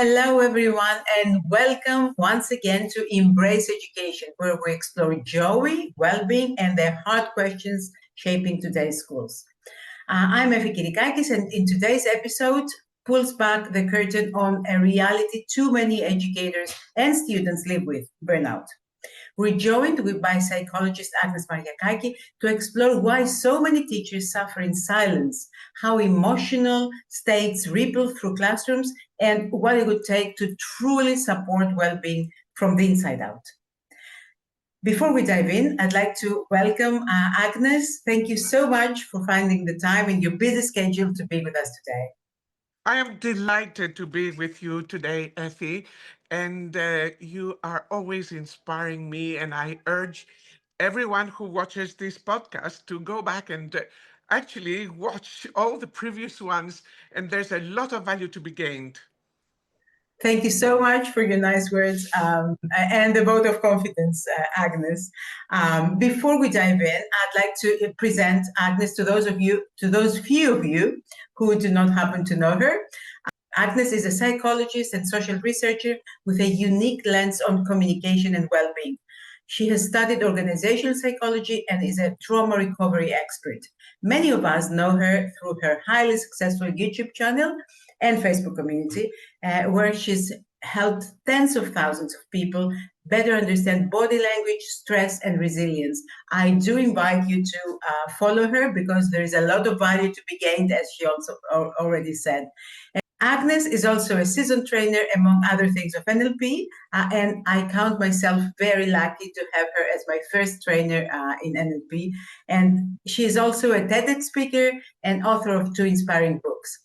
Hello, everyone, and welcome once again to EMBR.ACE Education, where we explore joy, well-being, and the hard questions shaping today's schools. I'm Effie, and in today's episode, pulls back the curtain on a reality too many educators and students live with: burnout. We're joined by psychologist Agnes Mariakaki to explore why so many teachers suffer in silence, how emotional states ripple through classrooms, and what it would take to truly support well-being from the inside out. Before we dive in, I'd like to welcome Agnes. Thank you so much for finding the time in your busy schedule to be with us today. I am delighted to be with you today, Effie, and you are always inspiring me. And I urge everyone who watches this podcast to go back and actually watch all the previous ones, and there's a lot of value to be gained. Thank you so much for your nice words and the vote of confidence, Agnes. Before we dive in, I'd like to present Agnes to those few of you who do not happen to know her. Agnes is a psychologist and social researcher with a unique lens on communication and well-being. She has studied organizational psychology and is a trauma recovery expert. Many of us know her through her highly successful YouTube channel and Facebook community, where she's helped tens of thousands of people better understand body language, stress, and resilience. I do invite you to follow her because there is a lot of value to be gained, as she also already said. Agnes is also a seasoned trainer, among other things, of NLP, and I count myself very lucky to have her as my first trainer in NLP. And she is also a TEDx speaker and author of 2 inspiring books.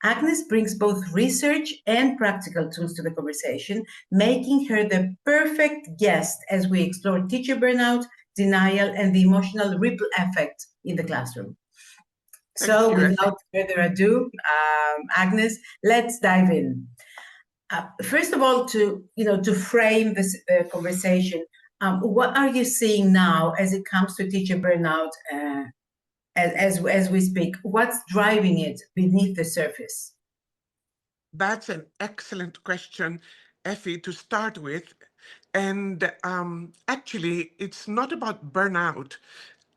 Agnes brings both research and practical tools to the conversation, making her the perfect guest as we explore teacher burnout, denial, and the emotional ripple effect in the classroom. So without further ado, Agnes, let's dive in. First of all, to frame this conversation, what are you seeing now as it comes to teacher burnout as we speak? What's driving it beneath the surface? That's an excellent question, Effie, to start with. And actually, it's not about burnout.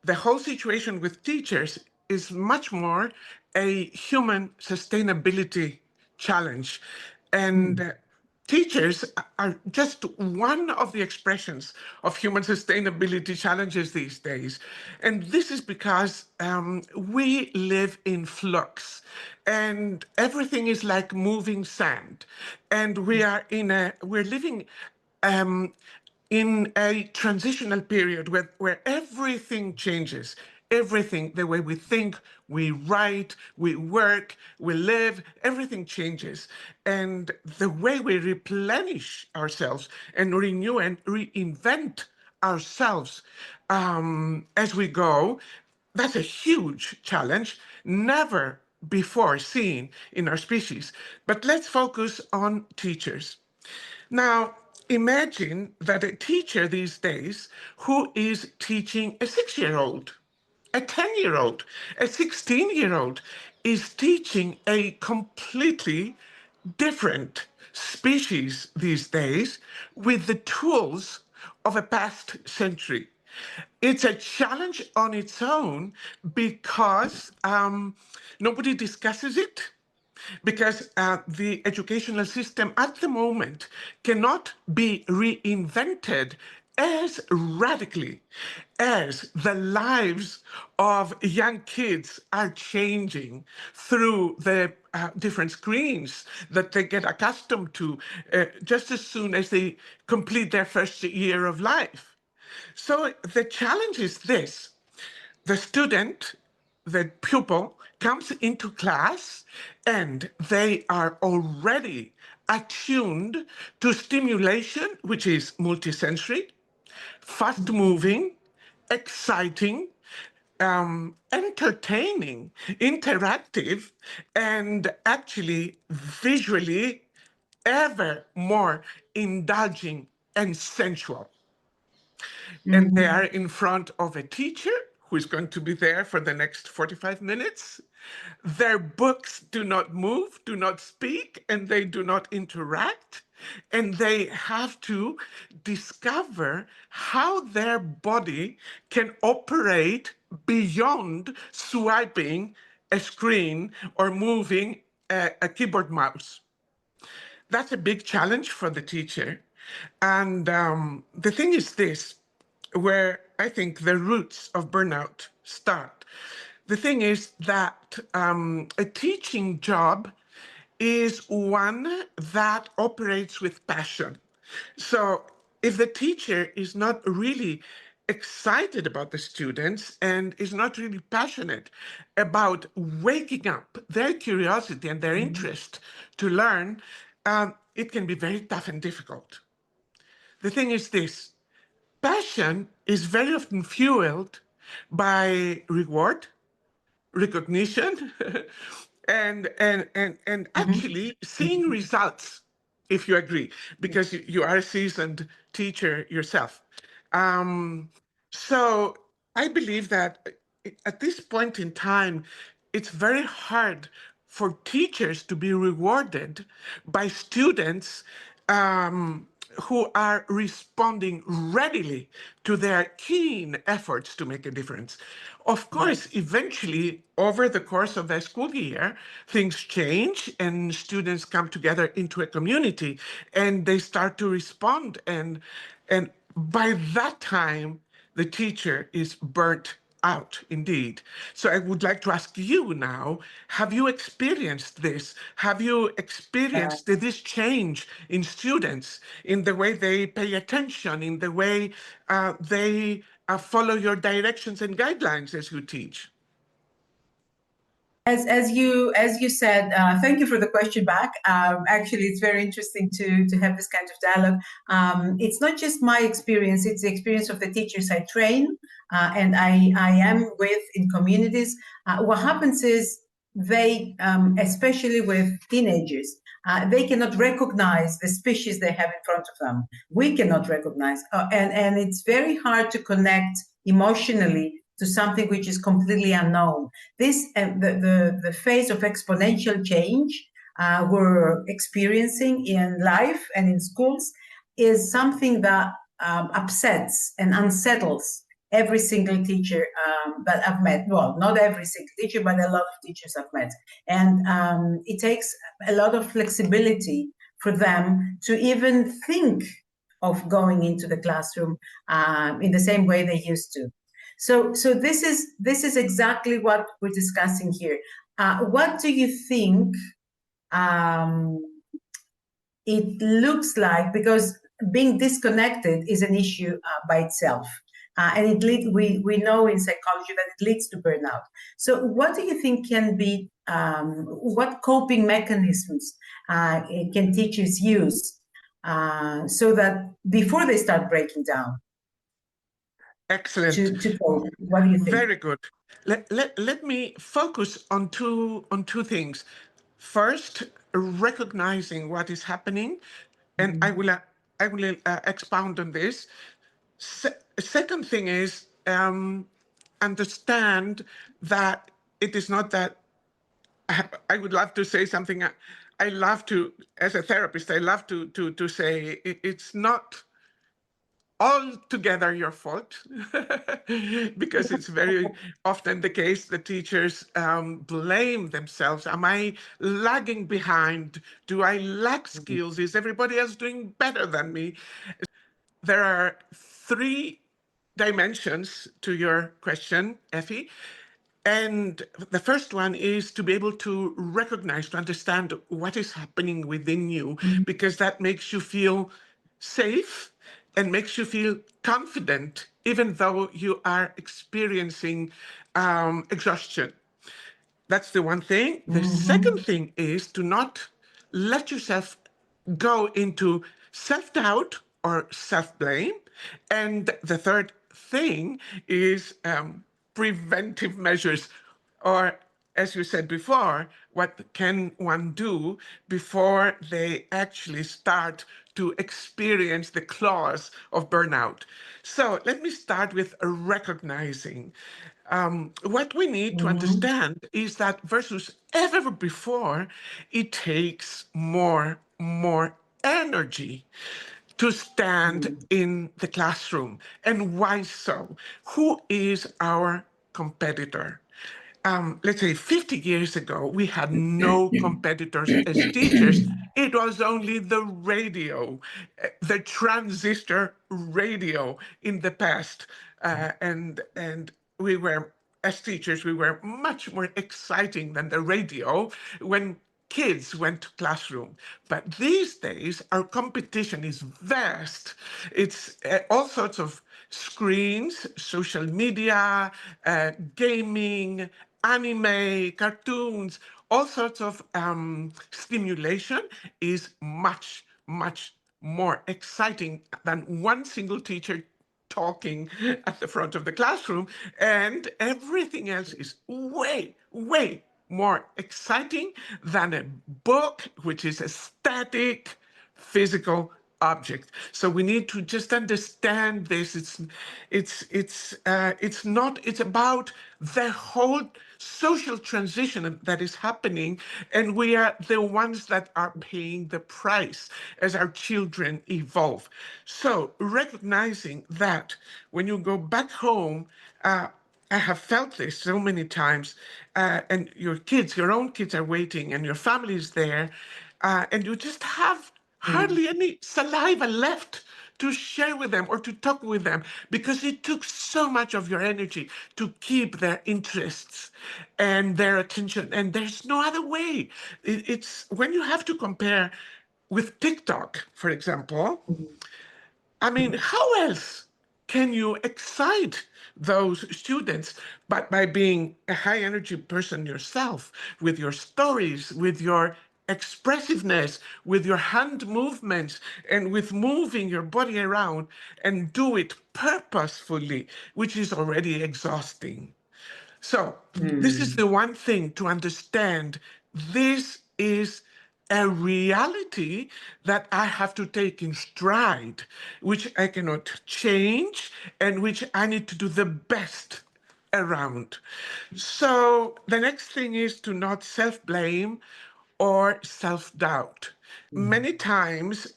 The whole situation with teachers is much more a human sustainability challenge. And teachers are just one of the expressions of human sustainability challenges these days. And this is because we live in flux and everything is like moving sand. And we're living in a transitional period where everything changes. Everything, the way we think, we write, we work, we live, everything changes. And the way we replenish ourselves and renew and reinvent ourselves as we go, that's a huge challenge, never before seen in our species. But let's focus on teachers. Now, imagine that a teacher these days who is teaching a 6-year-old, a 10-year-old, a 16-year-old is teaching a completely different species these days with the tools of a past century. It's a challenge on its own because nobody discusses it, because the educational system at the moment cannot be reinvented as radically as the lives of young kids are changing through the different screens that they get accustomed to just as soon as they complete their first year of life. So the challenge is this: the student, the pupil, comes into class and they are already attuned to stimulation, which is multisensory, fast moving, exciting, entertaining, interactive, and actually visually ever more indulging and sensual. And they are in front of a teacher who is going to be there for the next 45 minutes. Their books do not move, do not speak, and they do not interact. And they have to discover how their body can operate beyond swiping a screen or moving a keyboard mouse. That's a big challenge for the teacher. And the thing is this, where I think the roots of burnout start. The thing is that a teaching job is one that operates with passion. So if the teacher is not really excited about the students and is not really passionate about waking up their curiosity and their interest to learn, it can be very tough and difficult. The thing is this, passion is very often fueled by reward, recognition, and actually seeing results, if you agree, because you are a seasoned teacher yourself. Um, so I believe that at this point in time, it's very hard for teachers to be rewarded by students who are responding readily to their keen efforts to make a difference. Of course, eventually, over the course of the school year, things change and students come together into a community and they start to respond. And by that time, the teacher is burnt out indeed. So I would like to ask you now, have you experienced this? Have you experienced this change in students, in the way they pay attention, in the way they follow your directions and guidelines as you teach? As you said, thank you for the question back. Actually, it's very interesting to have this kind of dialogue. It's not just my experience; it's the experience of the teachers I train and I am with in communities. What happens is they, especially with teenagers, they cannot recognize the species they have in front of them. We cannot recognize, and it's very hard to connect emotionally to something which is completely unknown. This the phase of exponential change we're experiencing in life and in schools is something that upsets and unsettles every single teacher that I've met. Well, not every single teacher, but a lot of teachers I've met. And it takes a lot of flexibility for them to even think of going into the classroom in the same way they used to. So this is exactly what we're discussing here. What do you think it looks like? Because being disconnected is an issue by itself. And we know in psychology that it leads to burnout. So what do you think can be, what coping mechanisms can teachers use so that before they start breaking down? Excellent. To cope. What do you think? Very good. Let me focus on two things. First, recognizing what is happening, and I will expound on this. Second thing is understand that it is not that I would love to say something. I love to, as a therapist, I love to say it's not altogether your fault, because it's very often the case the teachers blame themselves. Am I lagging behind? Do I lack skills? Is everybody else doing better than me? There are three dimensions to your question, Effie. And the first one is to be able to recognize, to understand what is happening within you, because that makes you feel safe and makes you feel confident, even though you are experiencing exhaustion. That's the one thing. The second thing is to not let yourself go into self-doubt or self-blame. And the third thing is preventive measures, or as you said before, what can one do before they actually start to experience the claws of burnout? So let me start with recognizing. What we need to understand is that versus ever before, it takes more energy to stand in the classroom. And why so? Who is our competitor? Let's say 50 years ago, we had no competitors as teachers. It was only the radio, the transistor radio in the past. And we were, as teachers, we were much more exciting than the radio when kids went to classroom. But these days, our competition is vast. It's all sorts of screens, social media, gaming, anime, cartoons, all sorts of stimulation is much more exciting than one single teacher talking at the front of the classroom, and everything else is way more exciting than a book, which is a static physical object. So we need to just understand this. It's not. It's about the whole social transition that is happening, and we are the ones that are paying the price as our children evolve. So recognizing that when you go back home. I have felt this so many times, and your own kids are waiting, and your family is there, and you just have hardly any saliva left to share with them or to talk with them because it took so much of your energy to keep their interests and their attention. And there's no other way. It's when you have to compare with TikTok, for example. I mean, how else can you excite those students but by being a high energy person yourself with your stories, with your expressiveness, with your hand movements, and with moving your body around and do it purposefully, which is already exhausting. So this is the one thing to understand. This is a reality that I have to take in stride, which I cannot change and which I need to do the best around. So the next thing is to not self-blame or self-doubt. Many times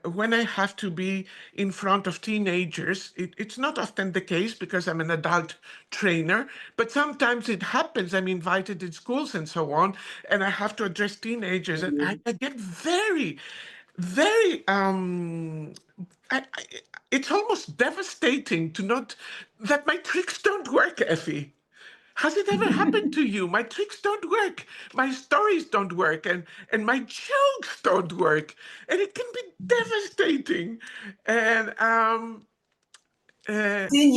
when I have to be in front of teenagers, it's not often the case because I'm an adult trainer, but sometimes it happens. I'm invited in schools and so on, and I have to address teenagers, and I get very, I, it's almost devastating to not, that my tricks don't work, Effie. Has it ever happened to you? My tricks don't work. My stories don't work. And my jokes don't work. And it can be devastating. And I've seen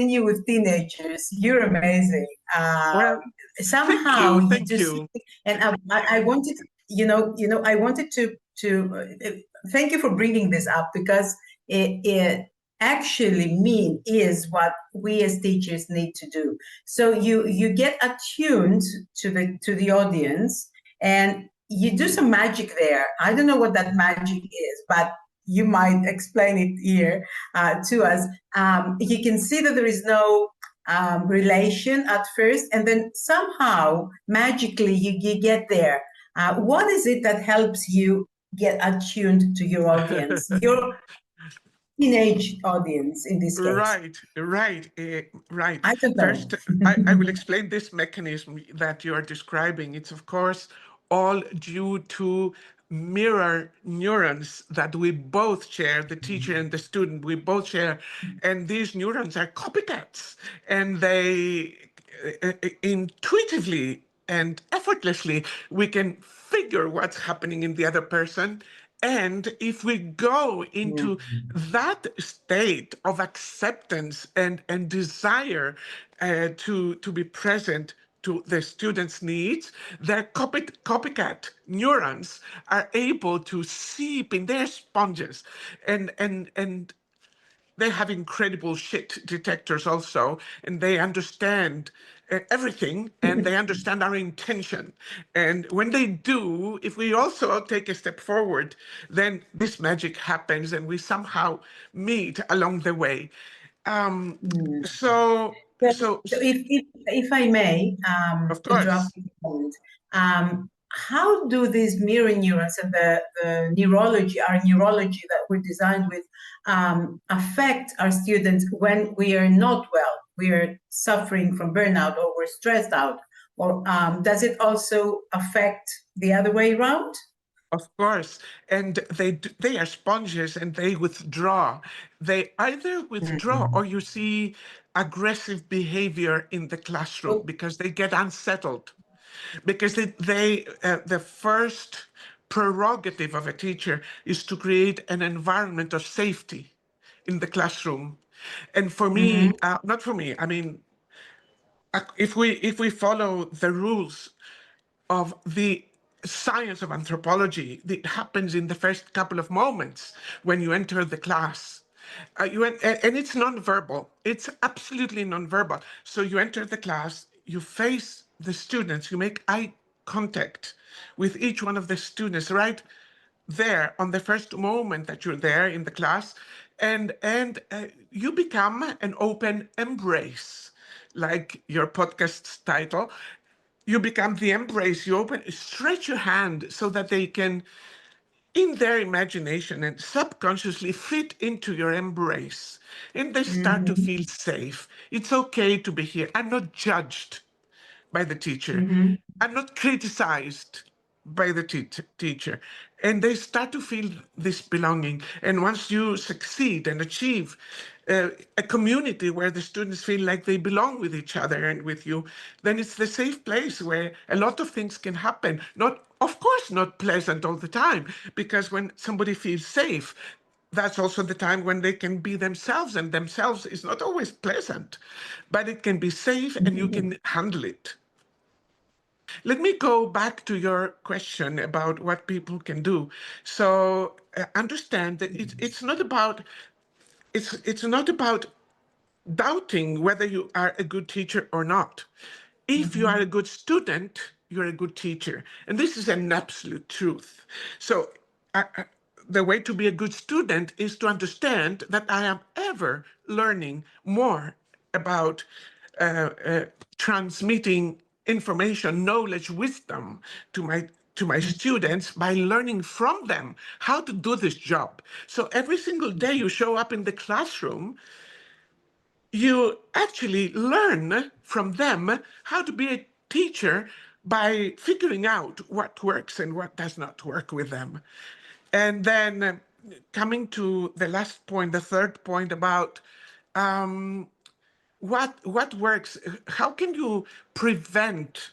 you with teenagers. You're amazing. well, thank Somehow you. you Thank just, you. and I wanted, I wanted to thank you for bringing this up because it actually is what we as teachers need to do. So you get attuned to the audience and you do some magic there. I don't know what that magic is, but you might explain it here to us. You can see that there is no relation at first, and then somehow magically you get there. What is it that helps you get attuned to your audience, your teenage audience in this case? Right. I don't know. First, I will explain this mechanism that you are describing. It's, of course, all due to mirror neurons that we both share, the teacher and the student, we both share. And these neurons are copycats, and they intuitively and effortlessly, we can figure what's happening in the other person. And if we go into that state of acceptance and desire to be present to the students' needs, their copycat neurons are able to seep in their sponges and they have incredible shit detectors also, and they understand everything, and they understand our intention. And when they do, if we also take a step forward, then this magic happens and we somehow meet along the way. So So if I may of interrupt course. you for a moment, how do these mirror neurons and the neurology, our neurology that we're designed with, affect our students when we are not well, we are suffering from burnout or we're stressed out? Or does it also affect the other way around? Of course, and they are sponges and they withdraw. They either withdraw or you see aggressive behavior in the classroom Oh, because they get unsettled. Because the first prerogative of a teacher is to create an environment of safety in the classroom. And for me, mhm, not for me, I mean, if we follow the rules of the science of anthropology that happens in the first couple of moments when you enter the class. And it's nonverbal. It's absolutely nonverbal. So you enter the class, you face the students, you make eye contact with each one of the students right there on the first moment that you're there in the class, and you become an open embrace, like your podcast's title. You become the embrace. You open, stretch your hand so that they can, in their imagination and subconsciously, fit into your embrace. And they start to mhm, feel safe. It's okay to be here. I'm not judged by the teacher. mhm, I'm not criticized by the teacher. And they start to feel this belonging. And once you succeed and achieve a community where the students feel like they belong with each other and with you, then it's the safe place where a lot of things can happen. Not, of course, not pleasant all the time, because when somebody feels safe, that's also the time when they can be themselves, and themselves is not always pleasant, but it can be safe and you mhm, can handle it. Let me go back to your question about what people can do. So understand that it's not about doubting whether you are a good teacher or not. If you are mhm, a good student, you're a good teacher. And this is an absolute truth. So the way to be a good student is to understand that I am ever learning more about transmitting information, knowledge, wisdom to my students by learning from them how to do this job. So every single day you show up in the classroom, you actually learn from them how to be a teacher by figuring out what works and what does not work with them. And then coming to the last point, the third point about what works, how can you prevent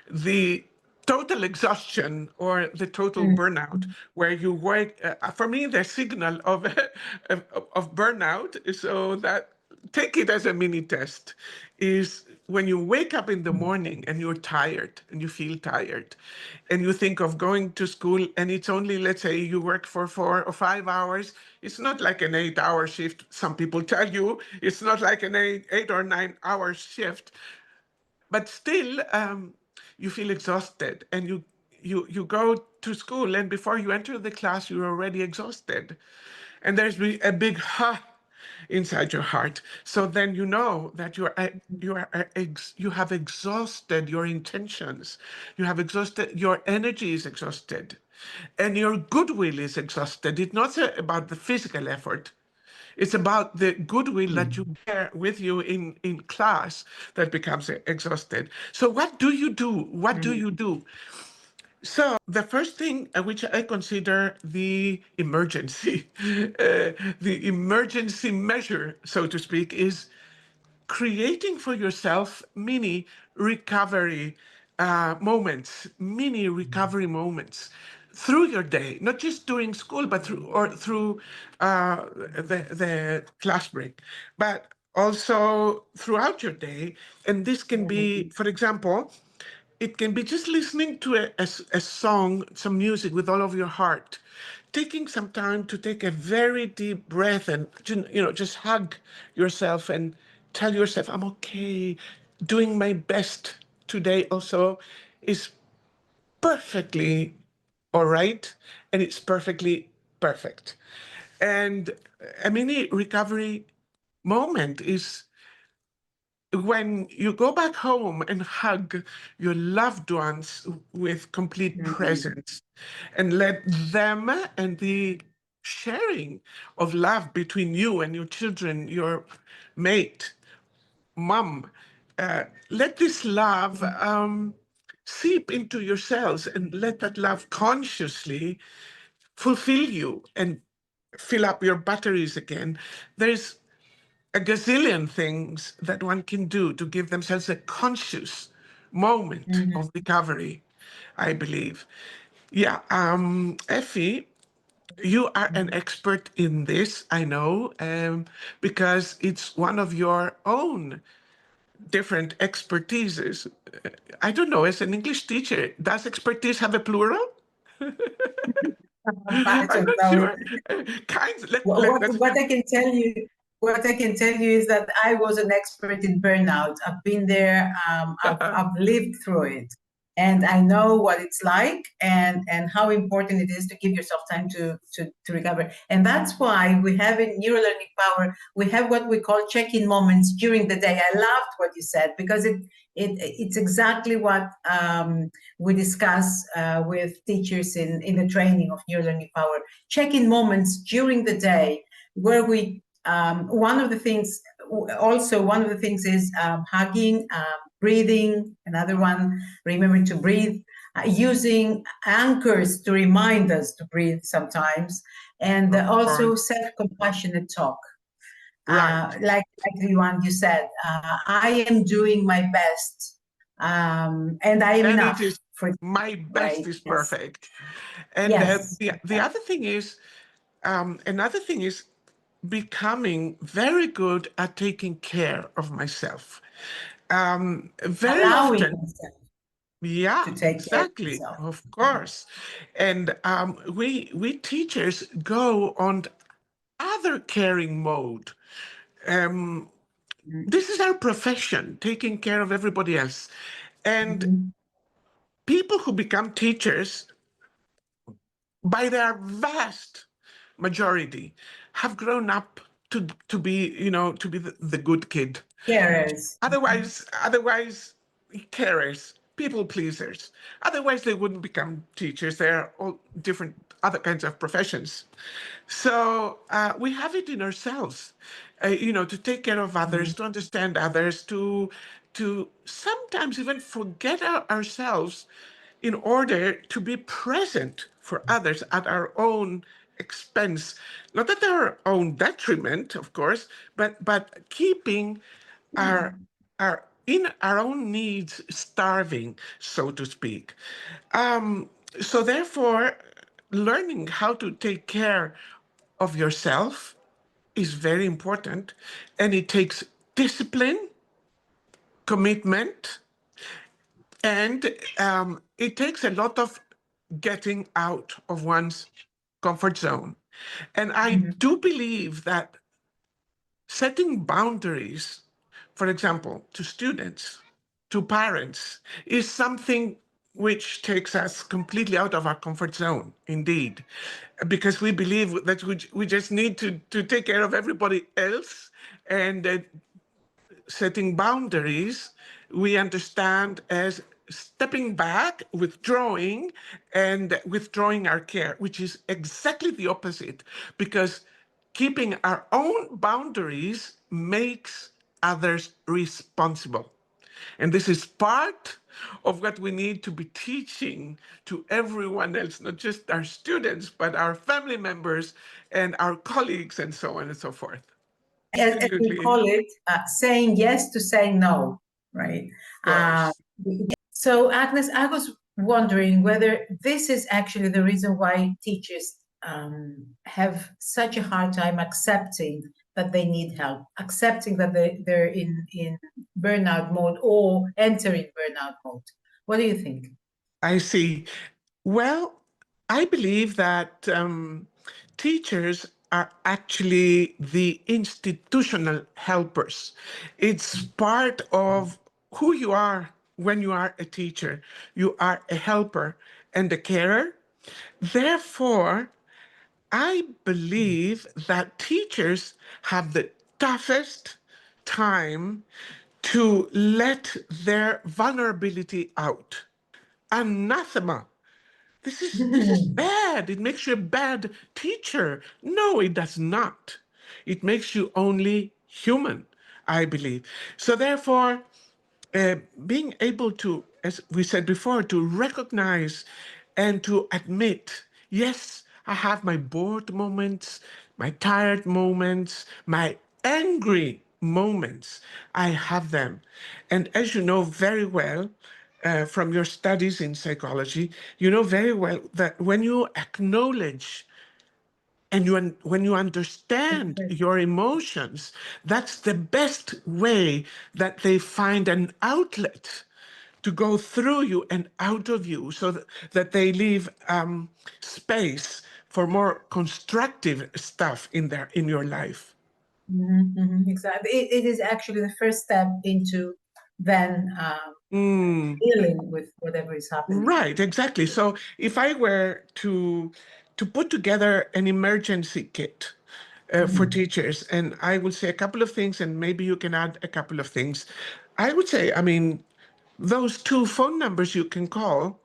the total exhaustion or the total mhm, burnout where you work, for me the signal of of burnout is, so that, take it as a mini test, is when you wake up in the morning and you're tired and you feel tired and you think of going to school, and it's only, let's say you work for 4 or 5 hours. It's not like an 8 hour shift. Some people tell you it's not like an eight or 9 hour shift, but still you feel exhausted, and you go to school, and before you enter the class you're already exhausted, and there's a big ha inside your heart. So then you know that you have exhausted your intentions, you have exhausted your energy, is exhausted, and your goodwill is exhausted. It's not about the physical effort, it's about the goodwill that you mhm, bear with you in class that becomes exhausted. So what do you do? What do mhm, you do? So the first thing, which I consider the emergency measure, so to speak, is creating for yourself mini recovery moments through your day, not just during school, but through the class break, but also throughout your day. And this can be, mhm, for example, it can be just listening to a song, some music with all of your heart, taking some time to take a very deep breath and just hug yourself and tell yourself, I'm okay. Doing my best today also is perfectly all right, and it's perfectly perfect. And a mini recovery moment is when you go back home and hug your loved ones with complete presence and let them and the sharing of love between you and your children, your mate, mom, let this love seep into yourselves and let that love consciously fulfill you and fill up your batteries again. There's a gazillion things that one can do to give themselves a conscious moment of recovery, I believe. Yeah, Effie, you are an expert in this, I know, because it's one of your own different expertises. I don't know, as an English teacher, does expertise have a plural? I I'm don't not know. sure. Kinds. Let's. What I can tell you, what I can tell you is that I was an expert in burnout. I've been there. I've lived through it, and I know what it's like, and how important it is to give yourself time to recover. And that's why we have in Neuro Learning Power, we have what we call check-in moments during the day. I loved what you said because it's exactly what we discuss with teachers in the training of Neuro Learning Power. Check-in moments during the day where we one of the things is hugging, breathing. Another one, remembering to breathe, using anchors to remind us to breathe sometimes, and also self-compassionate talk. Right. Like the one you said, I am doing my best, and I am And it enough is for, my right? best is Yes. perfect. And Yes. the other thing is, another thing is becoming very good at taking care of myself. Very Allowing often, yourself yeah, to take care of exactly, yourself. of course. And we teachers go on other caring mode. Um, this is our profession, taking care of everybody else. And Mhm. people who become teachers, by their vast majority, have grown up to be, to be the good kid. Carers. Otherwise, carers, people pleasers. Otherwise, they wouldn't become teachers. They're all different other kinds of professions. So we have it in ourselves, to take care of others, to understand others, to sometimes even forget ourselves in order to be present for others at our own expense, not at our own detriment, of course, but keeping our in our own needs starving, so to speak. So therefore, learning how to take care of yourself is very important, and it takes discipline, commitment, and it takes a lot of getting out of one's comfort zone. And I do believe that setting boundaries, for example, to students, to parents, is something which takes us completely out of our comfort zone, indeed, because we believe that we just need to take care of everybody else. And setting boundaries, we understand as stepping back, withdrawing our care, which is exactly the opposite, because keeping our own boundaries makes others responsible. And this is part of what we need to be teaching to everyone else, not just our students, but our family members and our colleagues and so on and so forth. As we Absolutely. call it, saying yes to saying no, right? Of course. So, Agnes, I was wondering whether this is actually the reason why teachers have such a hard time accepting that they need help, accepting that they're in burnout mode or entering burnout mode. What do you think? I see. Well, I believe that teachers are actually the institutional helpers. It's part of who you are when you are a teacher. You are a helper and a carer. Therefore, I believe that teachers have the toughest time to let their vulnerability out. Anathema. This is bad. It makes you a bad teacher. No, it does not. It makes you only human, I believe. So therefore, being able to, as we said before, to recognize and to admit, yes, I have my bored moments, my tired moments, my angry moments. I have them. And as you know very well, from your studies in psychology, you know very well that when you acknowledge and when you understand your emotions, that's the best way that they find an outlet to go through you and out of you, so that they leave space for more constructive stuff in your life. Exactly. It is actually the first step into then dealing with whatever is happening. Right, exactly. So if I were to put together an emergency kit for teachers, and I will say a couple of things, and maybe you can add a couple of things. I would say, I mean, those 2 phone numbers you can call,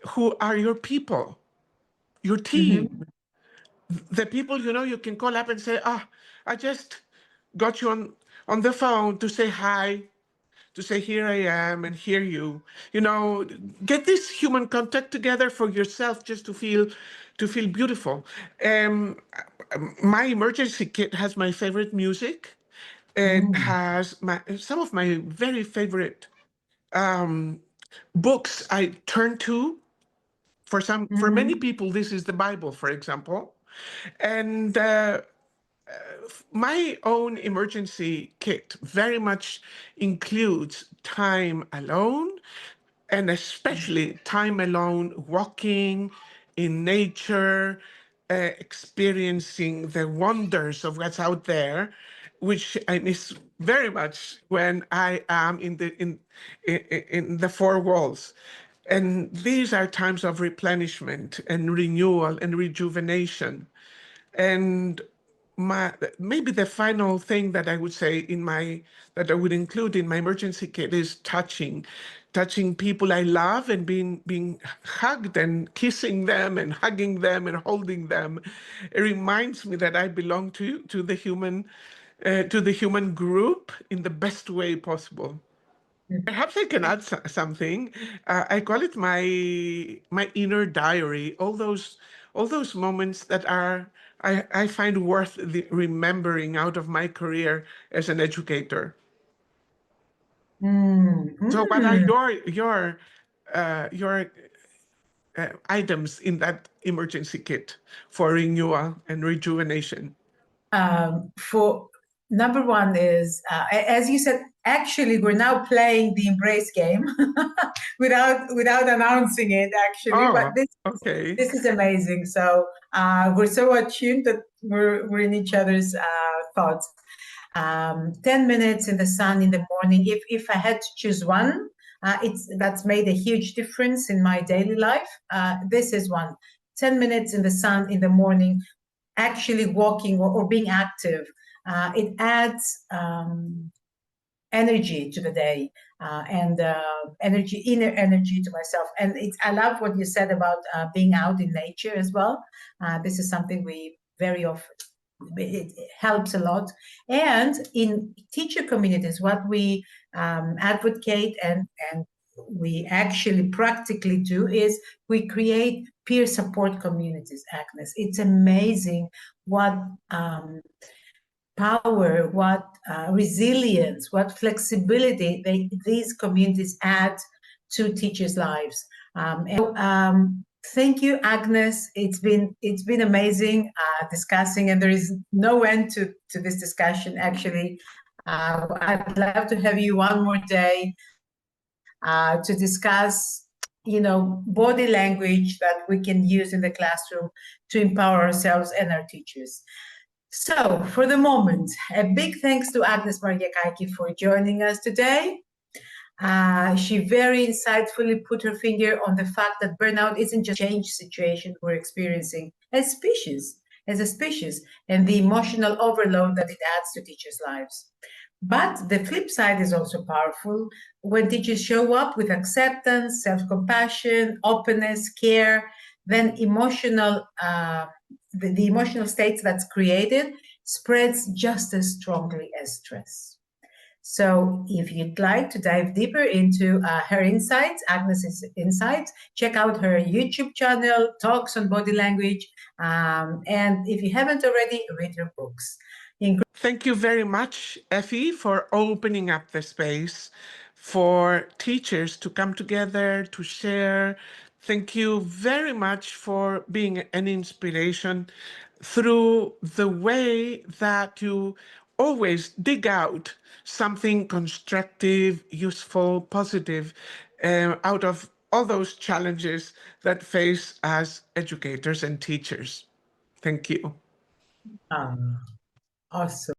who are your people, your team, the people you can call up and say, I just got you on the phone to say hi, to say here I am and hear you. Get this human contact together for yourself, just to feel beautiful. My emergency kit has my favorite music. It has some of my very favorite books I turn to. For many people, this is the Bible, for example. And my own emergency kit very much includes time alone, and especially time alone walking in nature, experiencing the wonders of what's out there, which I miss very much when I am in the four walls. And these are times of replenishment and renewal and rejuvenation. And maybe the final thing that I would say that I would include in my emergency kit is touching people I love, and being hugged and kissing them and hugging them and holding them. It reminds me that I belong to the human group in the best way possible. Perhaps I can add something. I call it my inner diary. All those moments that I find worth remembering out of my career as an educator. So, what are your items in that emergency kit for renewal and rejuvenation? For number one is, as you said, actually we're now playing the embrace game without announcing it, actually. But Oh, okay. this is amazing. So we're so attuned that we're in each other's thoughts. 10 minutes in the sun in the morning. If I had to choose one, that's made a huge difference in my daily life. This is one. 10 minutes in the sun in the morning, actually walking or being active. It adds energy to the day, and inner energy to myself. And I love what you said about being out in nature as well. This is something we very often, it helps a lot. And in teacher communities, what we advocate and we actually practically do is we create peer support communities, Agnes. It's amazing what power, what resilience, what flexibility these communities add to teachers' lives. Thank you, Agnes. It's been amazing discussing, and there is no end to this discussion. Actually, I'd love to have you one more day to discuss, body language that we can use in the classroom to empower ourselves and our teachers. So, for the moment, a big thanks to Agnes Mariakaki for joining us today. She very insightfully put her finger on the fact that burnout isn't just a change situation we're experiencing as a species, and the emotional overload that it adds to teachers' lives. But the flip side is also powerful. When teachers show up with acceptance, self-compassion, openness, care, then the emotional state that's created spreads just as strongly as stress. So if you'd like to dive deeper into her insights, Agnes's insights, check out her YouTube channel, Talks on Body Language. And if you haven't already, read her books. Thank you very much, Effie, for opening up the space for teachers to come together, to share. Thank you very much for being an inspiration through the way that you always dig out something constructive, useful, positive out of all those challenges that face as educators and teachers. Thank you. Awesome.